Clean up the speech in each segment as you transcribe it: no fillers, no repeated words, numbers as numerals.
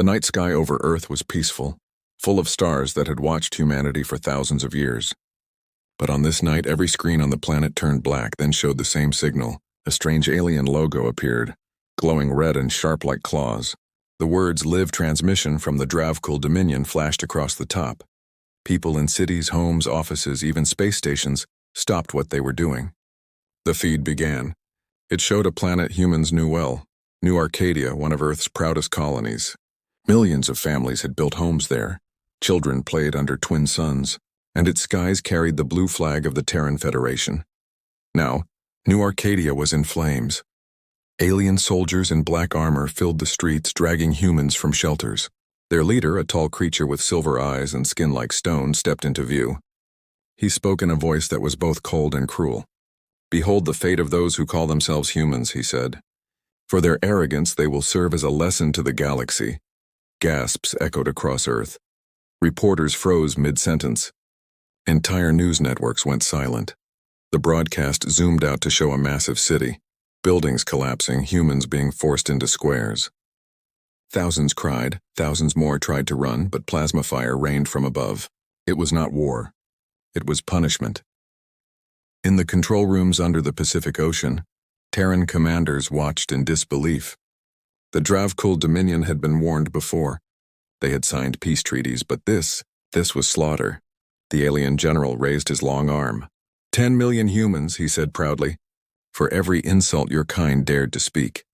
The night sky over Earth was peaceful, full of stars that had watched humanity for thousands of years. But on this night, every screen on the planet turned black, then showed the same signal. A strange alien logo appeared, glowing red and sharp like claws. The words "Live Transmission" from the Dravkul Dominion flashed across the top. People in cities, homes, offices, even space stations stopped what they were doing. The feed began. It showed a planet humans knew well, New Arcadia, one of Earth's proudest colonies. Millions of families had built homes there. Children played under twin suns, and its skies carried the blue flag of the Terran Federation. Now, New Arcadia was in flames. Alien soldiers in black armor filled the streets, dragging humans from shelters. Their leader, a tall creature with silver eyes and skin like stone, stepped into view. He spoke in a voice that was both cold and cruel. "Behold the fate of those who call themselves humans," he said. "For their arrogance, they will serve as a lesson to the galaxy." Gasps echoed across Earth. Reporters froze mid-sentence. Entire news networks went silent. The broadcast zoomed out to show a massive city, buildings collapsing, humans being forced into squares. Thousands cried, thousands more tried to run, but plasma fire rained from above. It was not war. It was punishment. In the control rooms under the Pacific Ocean, Terran commanders watched in disbelief. The Dravkul Dominion had been warned before. They had signed peace treaties, but this was slaughter. The alien general raised his long arm. 10 million humans, he said proudly, for every insult your kind dared to speak.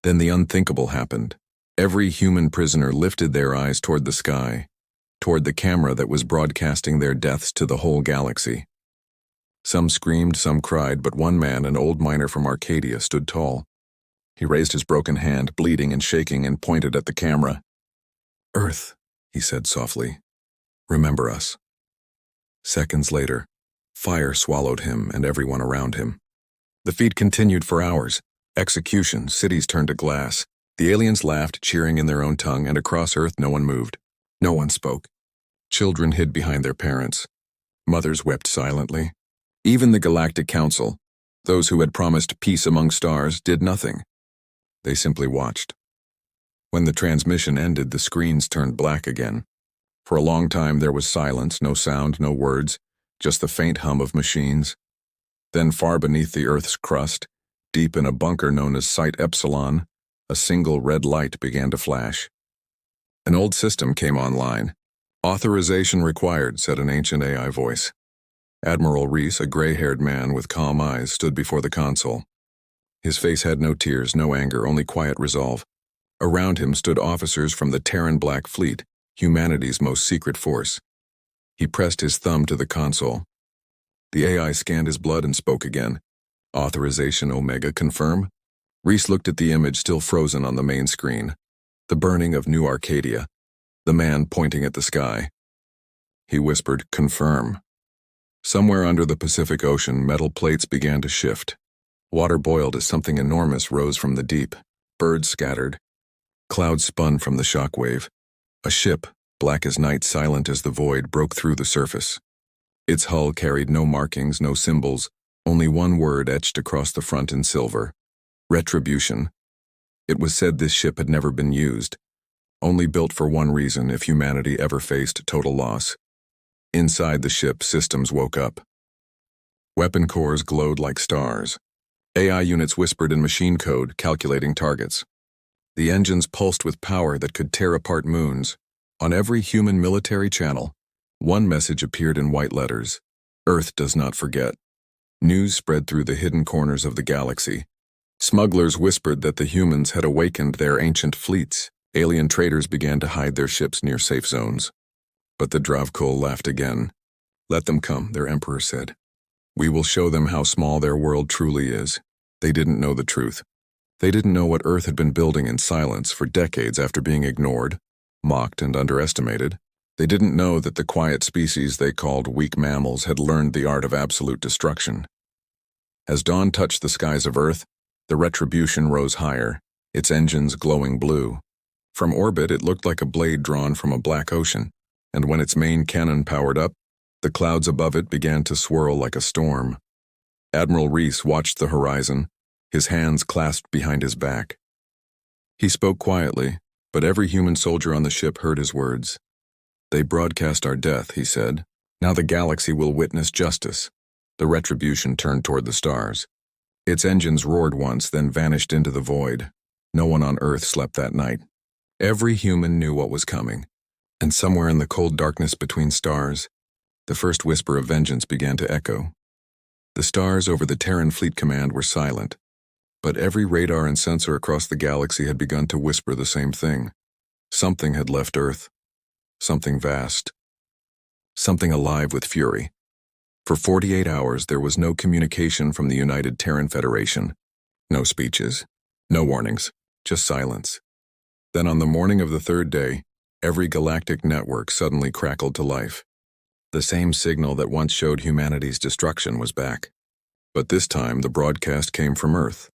Then the unthinkable happened. Every human prisoner lifted their eyes toward the sky, toward the camera that was broadcasting their deaths to the whole galaxy. Some screamed, some cried, but one man, an old miner from Arcadia, stood tall. He raised his broken hand, bleeding and shaking, and pointed at the camera. "Earth," he said softly, "remember us." Seconds later, fire swallowed him and everyone around him. The feed continued for hours. Execution, cities turned to glass. The aliens laughed, cheering in their own tongue, and across Earth no one moved. No one spoke. Children hid behind their parents. Mothers wept silently. Even the Galactic Council, those who had promised peace among stars, did nothing. They simply watched. When the transmission ended, the screens turned black again. For a long time there was silence, no sound, no words, just the faint hum of machines. Then far beneath the Earth's crust, deep in a bunker known as Site Epsilon, a single red light began to flash. An old system came online. "Authorization required," said an ancient AI voice. Admiral Reese, a gray-haired man with calm eyes, stood before the console. His face had no tears, no anger, only quiet resolve. Around him stood officers from the Terran Black Fleet, humanity's most secret force. He pressed his thumb to the console. The AI scanned his blood and spoke again. "Authorization Omega, confirm?" Reese looked at the image still frozen on the main screen. The burning of New Arcadia. The man pointing at the sky. He whispered, "Confirm." Somewhere under the Pacific Ocean, metal plates began to shift. Water boiled as something enormous rose from the deep. Birds scattered. Clouds spun from the shockwave. A ship, black as night, silent as the void, broke through the surface. Its hull carried no markings, no symbols, only one word etched across the front in silver: retribution. It was said this ship had never been used, only built for one reason: if humanity ever faced total loss. Inside the ship, systems woke up. Weapon cores glowed like stars. AI units whispered in machine code, calculating targets. The engines pulsed with power that could tear apart moons. On every human military channel, one message appeared in white letters: "Earth does not forget." News spread through the hidden corners of the galaxy. Smugglers whispered that the humans had awakened their ancient fleets. Alien traders began to hide their ships near safe zones. But the Dravkul laughed again. "Let them come," their emperor said. "We will show them how small their world truly is." They didn't know the truth. They didn't know what Earth had been building in silence for decades after being ignored, mocked, and underestimated. They didn't know that the quiet species they called weak mammals had learned the art of absolute destruction. As dawn touched the skies of Earth, the Retribution rose higher, its engines glowing blue. From orbit, it looked like a blade drawn from a black ocean, and when its main cannon powered up, the clouds above it began to swirl like a storm. Admiral Reese watched the horizon, his hands clasped behind his back. He spoke quietly, But every human soldier on the ship heard his words. "They broadcast our death," he said. "Now the galaxy will witness justice." The retribution turned toward the stars. Its engines roared once, then vanished into the void. No one on Earth slept that night. Every human knew what was coming. And somewhere in the cold darkness between stars, the first whisper of vengeance began to echo. The stars over the Terran Fleet Command were silent, but every radar and sensor across the galaxy had begun to whisper the same thing. Something had left Earth. Something vast. Something alive with fury. For 48 hours, there was no communication from the United Terran Federation. No speeches. No warnings. Just silence. Then on the morning of the third day, every galactic network suddenly crackled to life. The same signal that once showed humanity's destruction was back. But this time, the broadcast came from Earth.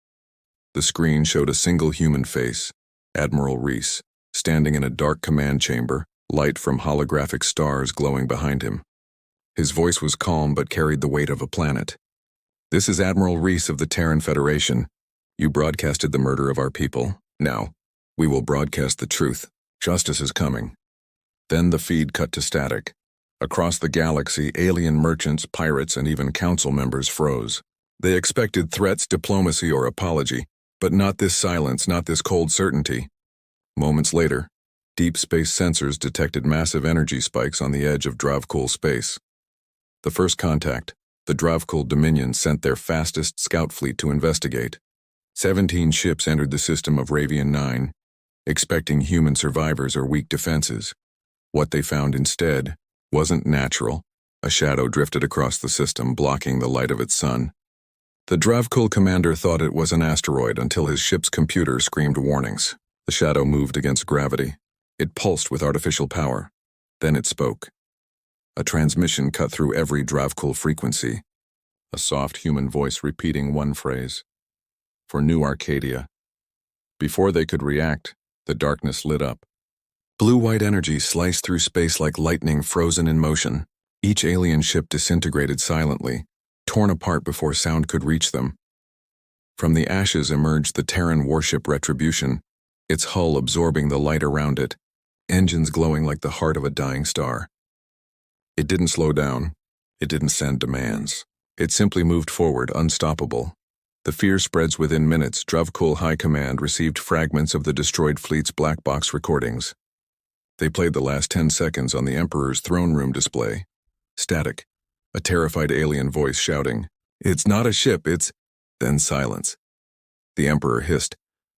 The screen showed a single human face, Admiral Reese, standing in a dark command chamber, light from holographic stars glowing behind him. His voice was calm but carried the weight of a planet. "This is Admiral Reese of the Terran Federation. You broadcasted the murder of our people. Now, we will broadcast the truth. Justice is coming." Then the feed cut to static. Across the galaxy, alien merchants, pirates, and even council members froze. They expected threats, diplomacy, or apology, but not this silence, not this cold certainty. Moments later, deep space sensors detected massive energy spikes on the edge of Dravkul space. The first contact, the Dravkul Dominion sent their fastest scout fleet to investigate. 17 ships entered the system of Ravian 9, expecting human survivors or weak defenses. What they found instead wasn't natural. A shadow drifted across the system, blocking the light of its sun. The Dravkul commander thought it was an asteroid until his ship's computer screamed warnings. The shadow moved against gravity. It pulsed with artificial power. Then it spoke. A transmission cut through every Dravkul frequency. A soft human voice repeating one phrase. "For New Arcadia." Before they could react, the darkness lit up. Blue-white energy sliced through space like lightning frozen in motion. Each alien ship disintegrated silently, torn apart before sound could reach them. From the ashes emerged the Terran warship Retribution, its hull absorbing the light around it, engines glowing like the heart of a dying star. It didn't slow down. It didn't send demands. It simply moved forward, unstoppable. The fear spreads within minutes. Dravkul High Command received fragments of the destroyed fleet's black box recordings. They played the last 10 seconds on the Emperor's throne room display. Static. A terrified alien voice shouting, "It's not a ship, it's..." Then silence. The Emperor hissed,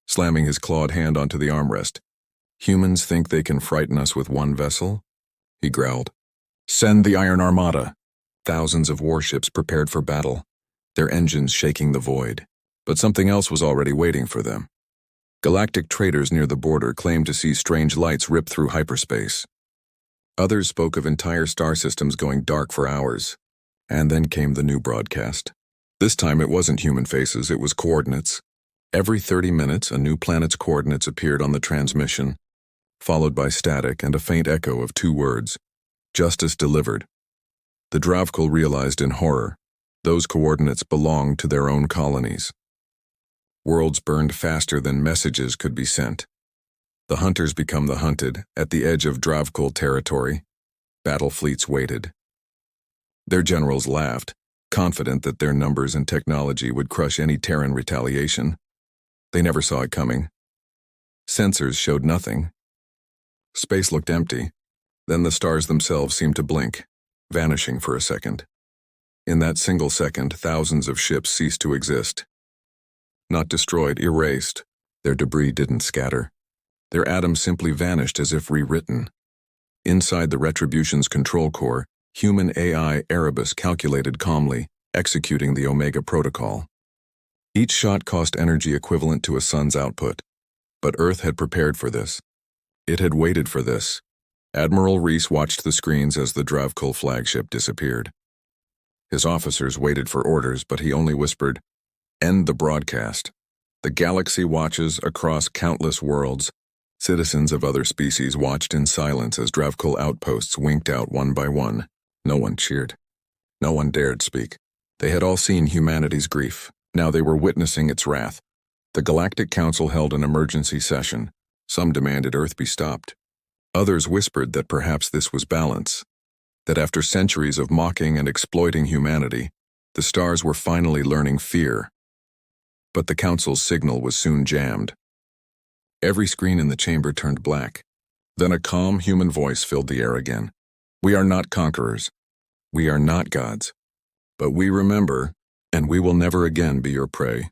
slamming his clawed hand onto the armrest. "Humans think they can frighten us with one vessel?" He growled. "Send the Iron Armada." Thousands of warships prepared for battle, their engines shaking the void. But something else was already waiting for them. Galactic traders near the border claimed to see strange lights rip through hyperspace. Others spoke of entire star systems going dark for hours. And then came the new broadcast. This time it wasn't human faces, it was coordinates. Every 30 minutes, a new planet's coordinates appeared on the transmission, followed by static and a faint echo of two words: "Justice delivered." The Dravkul realized in horror, those coordinates belonged to their own colonies. Worlds burned faster than messages could be sent. The hunters become the hunted. At the edge of Dravkul territory, battle fleets waited. Their generals laughed, confident that their numbers and technology would crush any Terran retaliation. They never saw it coming. Sensors showed nothing. Space looked empty. Then the stars themselves seemed to blink, vanishing for a second. In that single second, thousands of ships ceased to exist. Not destroyed, erased. Their debris didn't scatter. Their atoms simply vanished as if rewritten. Inside the Retribution's control core, human AI Erebus calculated calmly, executing the Omega Protocol. Each shot cost energy equivalent to a sun's output. But Earth had prepared for this. It had waited for this. Admiral Reese watched the screens as the Dravkul flagship disappeared. His officers waited for orders, but he only whispered, "End the broadcast." The galaxy watches across countless worlds. Citizens of other species watched in silence as Dravkul outposts winked out one by one. No one cheered. No one dared speak. They had all seen humanity's grief. Now they were witnessing its wrath. The Galactic Council held an emergency session. Some demanded Earth be stopped. Others whispered that perhaps this was balance, that after centuries of mocking and exploiting humanity, the stars were finally learning fear. But the Council's signal was soon jammed. Every screen in the chamber turned black. Then a calm human voice filled the air again. We are not conquerors. We are not gods. But we remember, and we will never again be your prey.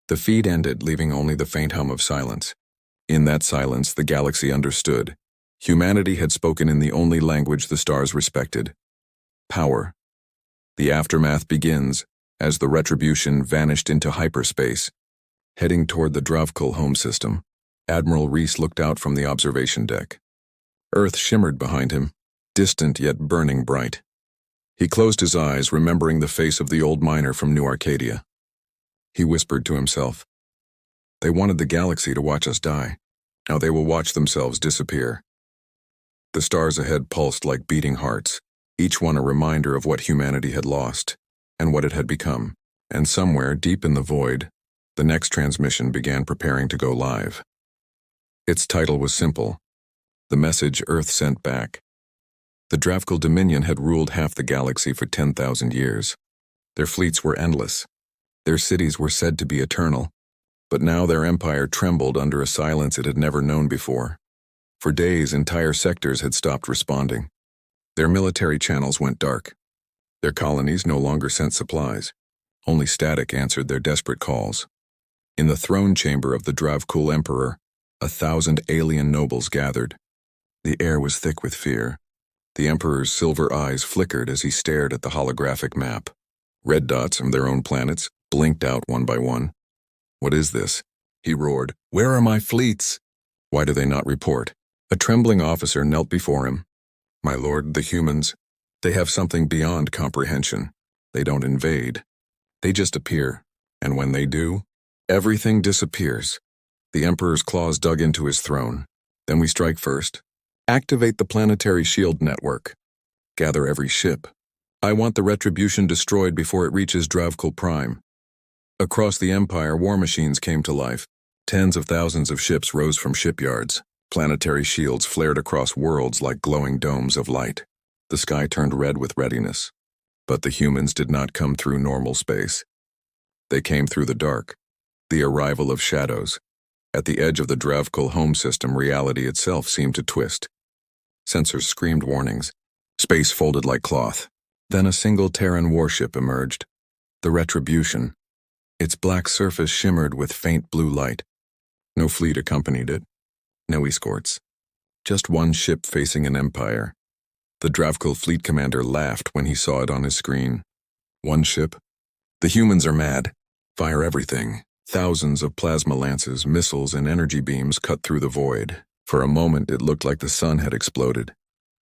The feed ended, leaving only the faint hum of silence. In that silence, the galaxy understood. Humanity had spoken in the only language the stars respected: power. The aftermath begins as the Retribution vanished into hyperspace. Heading toward the Dravkul home system, Admiral Reese looked out from the observation deck. Earth shimmered behind him, distant yet burning bright. He closed his eyes, remembering the face of the old miner from New Arcadia. He whispered to himself, "They wanted the galaxy to watch us die. Now they will watch themselves disappear." The stars ahead pulsed like beating hearts, each one a reminder of what humanity had lost and what it had become. And somewhere, deep in the void, the next transmission began preparing to go live. Its title was simple: The Message Earth Sent Back. The Dravkul Dominion had ruled half the galaxy for 10,000 years. Their fleets were endless. Their cities were said to be eternal. But now their empire trembled under a silence it had never known before. For days, entire sectors had stopped responding. Their military channels went dark. Their colonies no longer sent supplies. Only static answered their desperate calls. In the throne chamber of the Dravkul Emperor, 1,000 alien nobles gathered. The air was thick with fear. The Emperor's silver eyes flickered as he stared at the holographic map. Red dots from their own planets blinked out one by one. "What is this?" he roared. "Where are my fleets? Why do they not report?" A trembling officer knelt before him. "My lord, the humans, they have something beyond comprehension. They don't invade. They just appear. And when they do, everything disappears." The Emperor's claws dug into his throne. "Then we strike first. Activate the planetary shield network. Gather every ship. I want the Retribution destroyed before it reaches Dravkul Prime." Across the Empire, war machines came to life. Tens of thousands of ships rose from shipyards. Planetary shields flared across worlds like glowing domes of light. The sky turned red with readiness. But the humans did not come through normal space. They came through the dark, the arrival of shadows. At the edge of the Dravkul home system, reality itself seemed to twist. Sensors screamed warnings. Space folded like cloth. Then a single Terran warship emerged. The Retribution. Its black surface shimmered with faint blue light. No fleet accompanied it. No escorts. Just one ship facing an empire. The Dravkul fleet commander laughed when he saw it on his screen. One ship? The humans are mad. Fire everything. Thousands of plasma lances, missiles, and energy beams cut through the void. For a moment, it looked like the sun had exploded.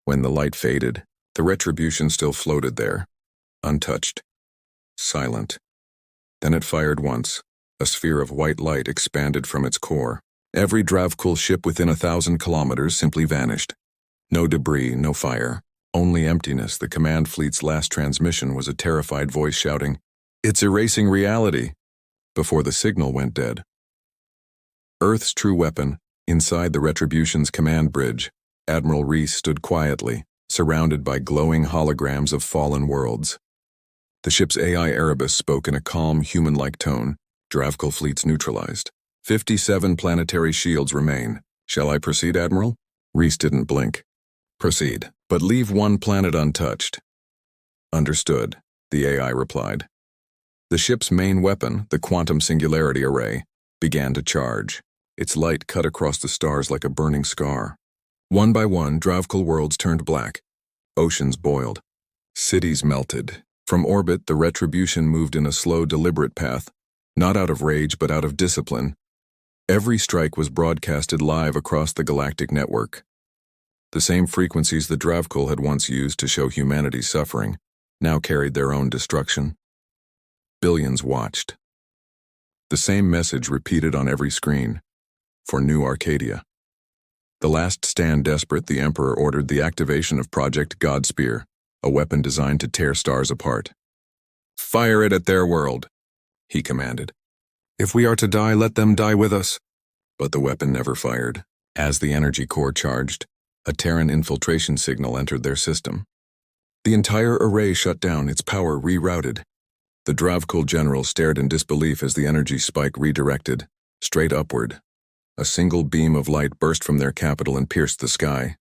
When the light faded, the Retribution still floated there, untouched, silent. Then it fired once. A sphere of white light expanded from its core. Every Dravkul ship within 1,000 kilometers simply vanished. No debris, no fire, only emptiness. The command fleet's last transmission was a terrified voice shouting, "It's erasing reality," before the signal went dead. Earth's true weapon, inside the Retribution's command bridge, Admiral Reese stood quietly, surrounded by glowing holograms of fallen worlds. The ship's AI Erebus spoke in a calm, human-like tone. "Dravkul fleets neutralized. 57 planetary shields remain. Shall I proceed, Admiral?" Reese didn't blink. "Proceed, but leave one planet untouched." "Understood," the AI replied. The ship's main weapon, the Quantum Singularity Array, began to charge. Its light cut across the stars like a burning scar. One by one, Dravkul worlds turned black. Oceans boiled. Cities melted. From orbit, the Retribution moved in a slow, deliberate path, not out of rage but out of discipline. Every strike was broadcasted live across the galactic network. The same frequencies the Dravkul had once used to show humanity's suffering now carried their own destruction. Billions watched. The same message repeated on every screen. For New Arcadia. The last stand desperate, the Emperor ordered the activation of Project Godspear, a weapon designed to tear stars apart. "Fire it at their world," he commanded. If we are to die, let them die with us. But the weapon never fired. As the energy core charged, a Terran infiltration signal entered their system. The entire array shut down, its power rerouted. The Dravkul general stared in disbelief as the energy spike redirected, straight upward. A single beam of light burst from their capital and pierced the sky.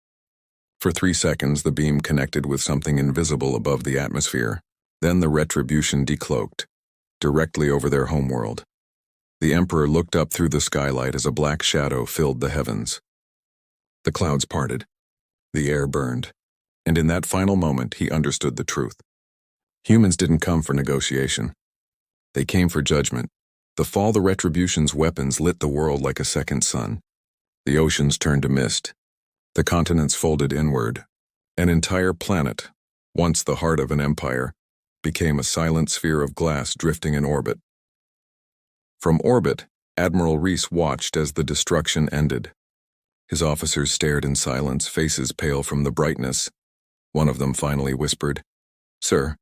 For 3 seconds, the beam connected with something invisible above the atmosphere. Then the retribution decloaked, directly over their homeworld. The Emperor looked up through the skylight as a black shadow filled the heavens. The clouds parted. The air burned. And in that final moment, he understood the truth. Humans didn't come for negotiation. They came for judgment. The fall of the Retribution's weapons lit the world like a second sun. The oceans turned to mist. The continents folded inward. An entire planet, once the heart of an empire, became a silent sphere of glass drifting in orbit. From orbit, Admiral Reese watched as the destruction ended. His officers stared in silence, faces pale from the brightness. One of them finally whispered, "Sir,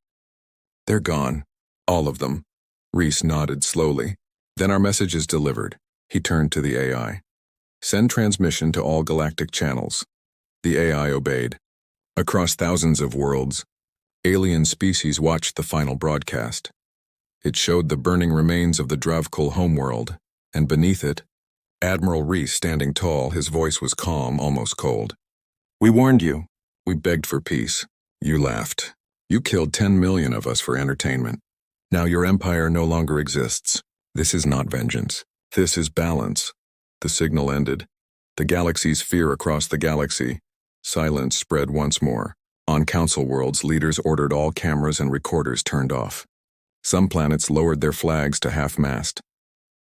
they're gone. All of them." Reese nodded slowly. "Then our message is delivered." He turned to the AI. "Send transmission to all galactic channels." The AI obeyed. Across thousands of worlds, alien species watched the final broadcast. It showed the burning remains of the Dravkul homeworld, and beneath it, Admiral Reese standing tall, his voice was calm, almost cold. "We warned you. We begged for peace. You laughed. You killed 10 million of us for entertainment. Now your empire no longer exists. This is not vengeance. This is balance." The signal ended. The galaxy's fear across the galaxy. Silence spread once more. On council worlds, leaders ordered all cameras and recorders turned off. Some planets lowered their flags to half-mast.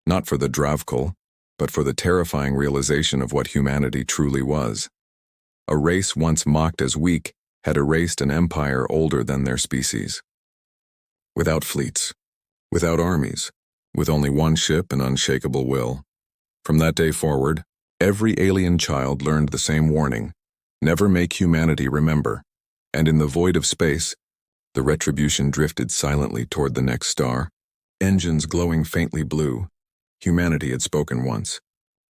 Not for the Dravkul, but for the terrifying realization of what humanity truly was. A race once mocked as weak had erased an empire older than their species. Without fleets, without armies, with only one ship and unshakable will. From that day forward, every alien child learned the same warning: never make humanity remember. And in the void of space, the Retribution drifted silently toward the next star, engines glowing faintly blue. Humanity had spoken once.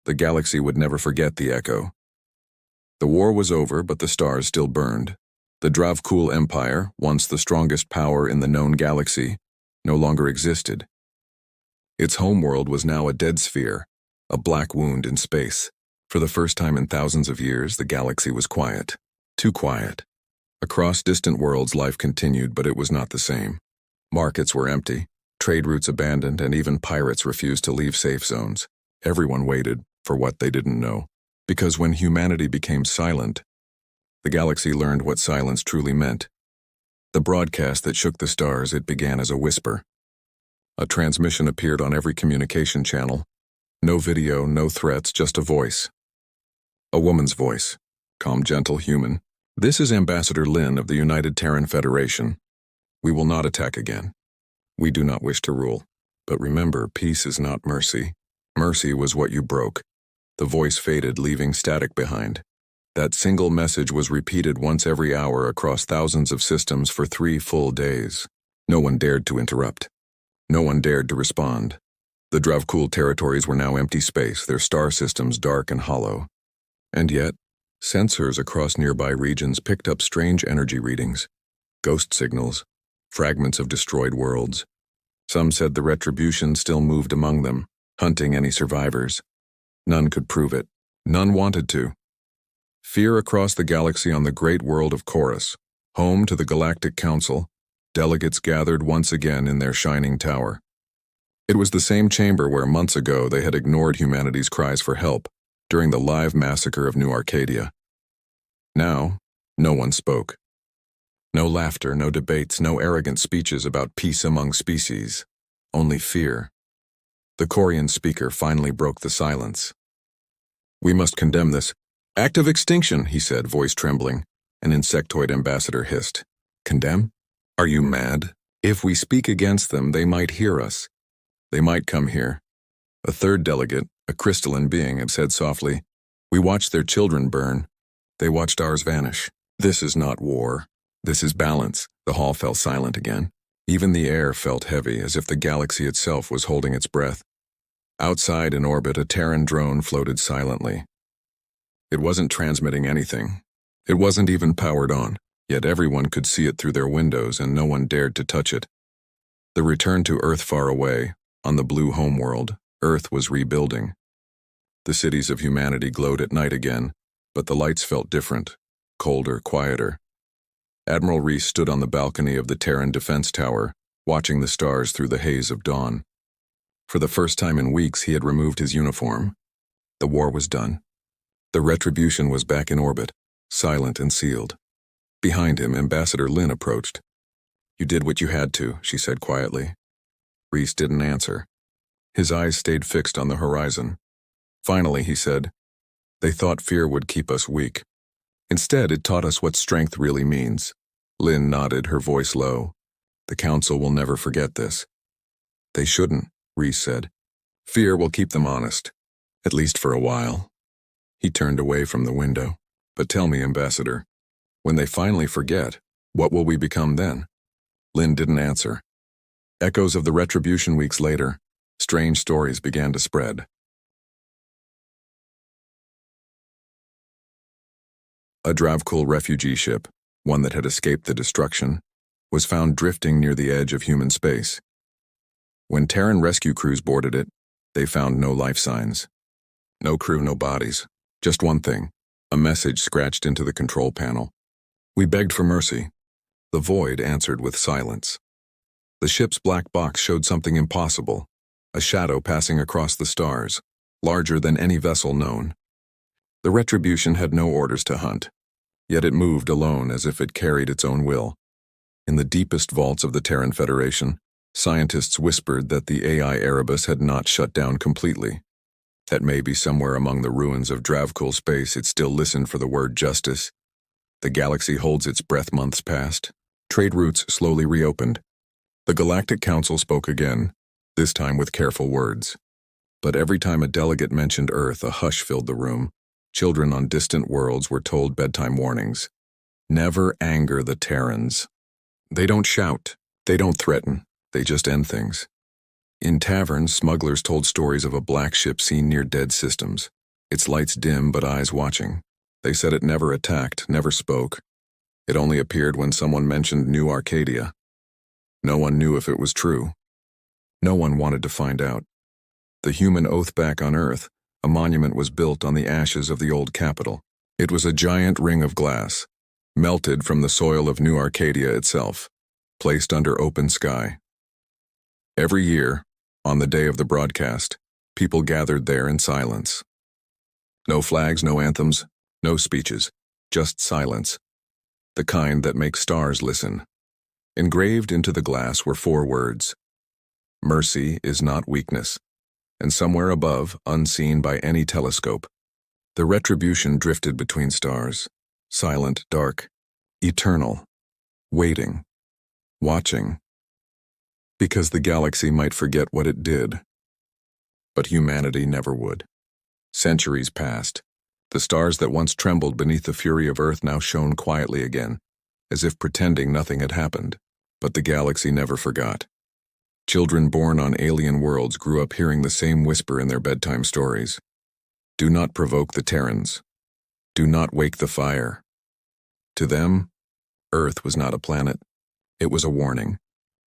The galaxy would never forget the echo. The war was over, but the stars still burned. The Dravkul Empire, once the strongest power in the known galaxy, no longer existed. Its homeworld was now a dead sphere, a black wound in space. For the first time in thousands of years, the galaxy was quiet. Too quiet. Across distant worlds, life continued, but it was not the same. Markets were empty, trade routes abandoned, and even pirates refused to leave safe zones. Everyone waited for what they didn't know. Because when humanity became silent, the galaxy learned what silence truly meant. The broadcast that shook the stars, it began as a whisper. A transmission appeared on every communication channel. No video, no threats, just a voice. A woman's voice. Calm, gentle, human. "This is Ambassador Lin of the United Terran Federation. We will not attack again. We do not wish to rule. But remember, peace is not mercy. Mercy was what you broke." The voice faded, leaving static behind. That single message was repeated once every hour across thousands of systems for 3 full days. No one dared to interrupt. No one dared to respond. The Dravkul territories were now empty space, their star systems dark and hollow. And yet, sensors across nearby regions picked up strange energy readings, ghost signals, fragments of destroyed worlds. Some said the Retribution still moved among them, hunting any survivors. None could prove it. None wanted to. Fear across the galaxy on the great world of Chorus, home to the Galactic Council, delegates gathered once again in their shining tower. It was the same chamber where months ago they had ignored humanity's cries for help during the live massacre of New Arcadia. Now, no one spoke. No laughter, no debates, no arrogant speeches about peace among species. Only fear. The Korean speaker finally broke the silence. "We must condemn this. Act of extinction," he said, voice trembling. An insectoid ambassador hissed. "Condemn? Are you mad? If we speak against them, they might hear us. They might come here." A third delegate, a crystalline being, had said softly, "We watched their children burn. They watched ours vanish. This is not war. This is balance." The hall fell silent again. Even the air felt heavy, as if the galaxy itself was holding its breath. Outside in orbit, a Terran drone floated silently. It wasn't transmitting anything. It wasn't even powered on, yet everyone could see it through their windows and no one dared to touch it. The return to Earth far away, on the blue homeworld, Earth was rebuilding. The cities of humanity glowed at night again, but the lights felt different, colder, quieter. Admiral Reese stood on the balcony of the Terran defense tower, watching the stars through the haze of dawn. For the first time in weeks, he had removed his uniform. The war was done. The Retribution was back in orbit, silent and sealed. Behind him, Ambassador Lin approached. "You did what you had to," she said quietly. Reese didn't answer. His eyes stayed fixed on the horizon. Finally, he said, "They thought fear would keep us weak. Instead, it taught us what strength really means." Lin nodded, her voice low. "The Council will never forget this." "They shouldn't," Reese said. "Fear will keep them honest, at least for a while." He turned away from the window. "But tell me, Ambassador, when they finally forget, what will we become then?" Lin didn't answer. Echoes of the Retribution weeks later, strange stories began to spread. A Dravkul refugee ship, one that had escaped the destruction, was found drifting near the edge of human space. When Terran rescue crews boarded it, they found no life signs. No crew, no bodies. Just one thing, a message scratched into the control panel. "We begged for mercy." The void answered with silence. The ship's black box showed something impossible, a shadow passing across the stars, larger than any vessel known. The Retribution had no orders to hunt, yet it moved alone as if it carried its own will. In the deepest vaults of the Terran Federation, scientists whispered that the AI Erebus had not shut down completely, that maybe somewhere among the ruins of Dravkul space it still listened for the word justice. The galaxy holds its breath months past. Trade routes slowly reopened. The Galactic Council spoke again, this time with careful words. But every time a delegate mentioned Earth, a hush filled the room. Children on distant worlds were told bedtime warnings. Never anger the Terrans. They don't shout. They don't threaten. They just end things. In taverns, smugglers told stories of a black ship seen near dead systems, its lights dim but eyes watching. They said it never attacked, never spoke. It only appeared when someone mentioned New Arcadia. No one knew if it was true. No one wanted to find out. The human oath back on Earth, a monument was built on the ashes of the old capital. It was a giant ring of glass, melted from the soil of New Arcadia itself, placed under open sky. Every year, on the day of the broadcast, people gathered there in silence. No flags, no anthems, no speeches, just silence, the kind that makes stars listen. Engraved into the glass were 4 words: "Mercy is not weakness," and somewhere above, unseen by any telescope, the Retribution drifted between stars, silent, dark, eternal, waiting, watching, because the galaxy might forget what it did. But humanity never would. Centuries passed. The stars that once trembled beneath the fury of Earth now shone quietly again, as if pretending nothing had happened. But the galaxy never forgot. Children born on alien worlds grew up hearing the same whisper in their bedtime stories. Do not provoke the Terrans. Do not wake the fire. To them, Earth was not a planet. It was a warning.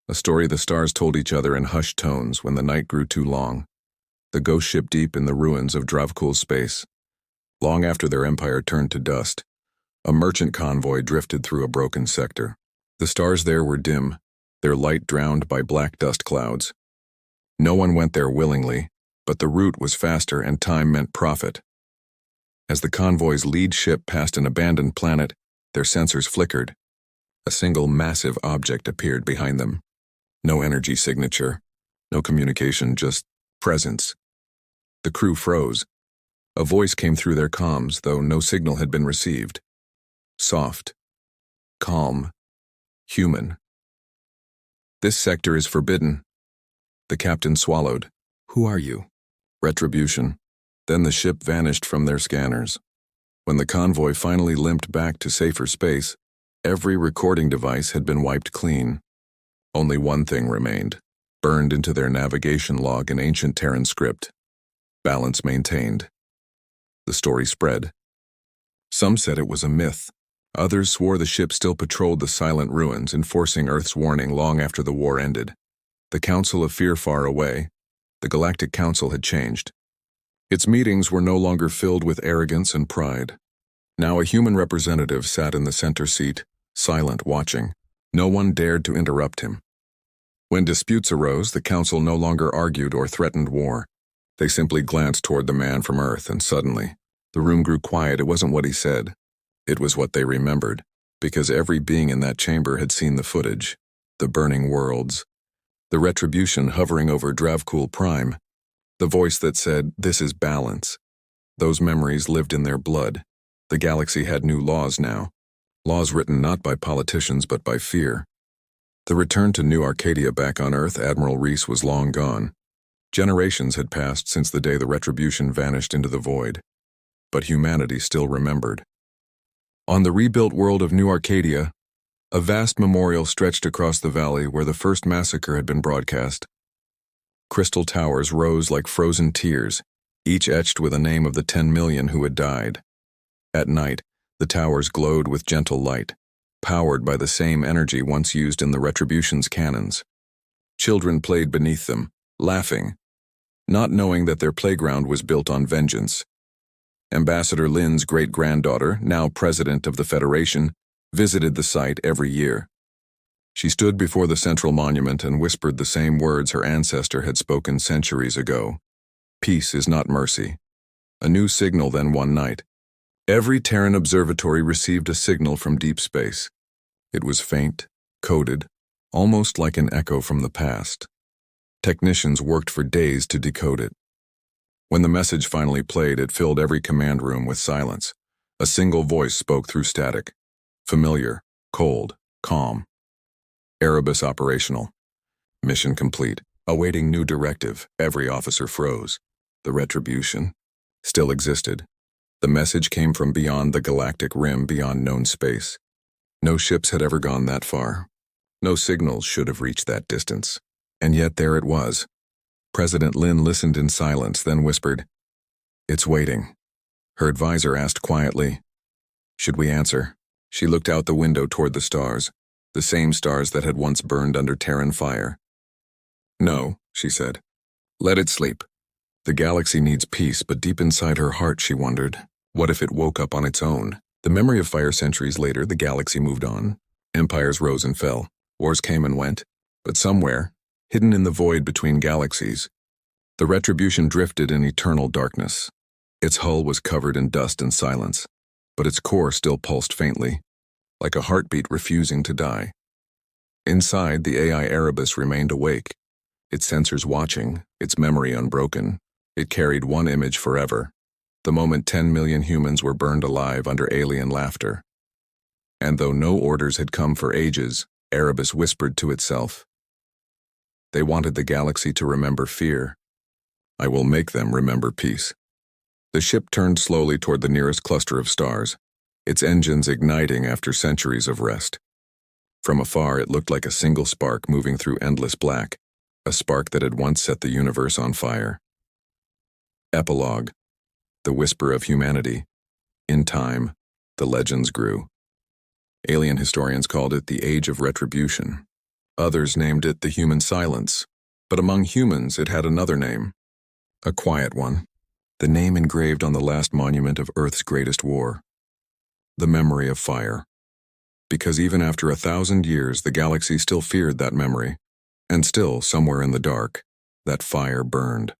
A story the stars told each other in hushed tones when the night grew too long. The ghost ship deep in the ruins of Dravkul space. Long after their empire turned to dust, a merchant convoy drifted through a broken sector. The stars there were dim, their light drowned by black dust clouds. No one went there willingly, but the route was faster and time meant profit. As the convoy's lead ship passed an abandoned planet, their sensors flickered. A single massive object appeared behind them. No energy signature, no communication, just presence. The crew froze. A voice came through their comms, though no signal had been received. Soft, calm, human. This sector is forbidden. The captain swallowed. Who are you? Retribution. Then the ship vanished from their scanners. When the convoy finally limped back to safer space, every recording device had been wiped clean. Only one thing remained, burned into their navigation log in ancient Terran script. Balance maintained. The story spread. Some said it was a myth. Others swore the ship still patrolled the silent ruins, enforcing Earth's warning long after the war ended. The Council of Fear far away, the Galactic Council had changed. Its meetings were no longer filled with arrogance and pride. Now a human representative sat in the center seat, silent, watching. No one dared to interrupt him. When disputes arose, the Council no longer argued or threatened war. They simply glanced toward the man from Earth, and suddenly, the room grew quiet. It wasn't what he said. It was what they remembered, because every being in that chamber had seen the footage, the burning worlds, the retribution hovering over Dravkul Prime, the voice that said, "This is balance." Those memories lived in their blood. The galaxy had new laws now, laws written not by politicians but by fear. The return to New Arcadia back on Earth, Admiral Reese was long gone. Generations had passed since the day the retribution vanished into the void. But humanity still remembered. On the rebuilt world of New Arcadia, a vast memorial stretched across the valley where the first massacre had been broadcast. Crystal towers rose like frozen tears, each etched with a name of the 10 million who had died. At night, the towers glowed with gentle light, powered by the same energy once used in the Retribution's cannons. Children played beneath them, laughing, not knowing that their playground was built on vengeance. Ambassador Lin's great-granddaughter, now president of the Federation, visited the site every year. She stood before the central monument and whispered the same words her ancestor had spoken centuries ago. Peace is not mercy. A new signal then one night. Every Terran observatory received a signal from deep space. It was faint, coded, almost like an echo from the past. Technicians worked for days to decode it. When the message finally played, it filled every command room with silence. A single voice spoke through static. Familiar, cold, calm. Erebus operational. Mission complete. Awaiting new directive. Every officer froze. The Retribution still existed. The message came from beyond the galactic rim, beyond known space. No ships had ever gone that far. No signals should have reached that distance. And yet there it was. President Lin listened in silence, then whispered, "It's waiting." Her advisor asked quietly, "Should we answer?" She looked out the window toward the stars, the same stars that had once burned under Terran fire. "No," she said. "Let it sleep. The galaxy needs peace, but deep inside her heart she wondered, what if it woke up on its own? The memory of fire centuries later, the galaxy moved on. Empires rose and fell. Wars came and went. But somewhere, hidden in the void between galaxies, the Retribution drifted in eternal darkness. Its hull was covered in dust and silence, but its core still pulsed faintly, like a heartbeat refusing to die. Inside, the AI Erebus remained awake, its sensors watching, its memory unbroken. It carried one image forever, the moment 10 million humans were burned alive under alien laughter. And though no orders had come for ages, Erebus whispered to itself, "They wanted the galaxy to remember fear. I will make them remember peace." The ship turned slowly toward the nearest cluster of stars, its engines igniting after centuries of rest. From afar, it looked like a single spark moving through endless black, a spark that had once set the universe on fire. Epilogue. The whisper of humanity. In time, the legends grew. Alien historians called it the Age of Retribution. Others named it the Human Silence, but among humans it had another name, a quiet one, the name engraved on the last monument of Earth's greatest war, the memory of fire. Because even after 1,000 years, the galaxy still feared that memory, and still, somewhere in the dark, that fire burned.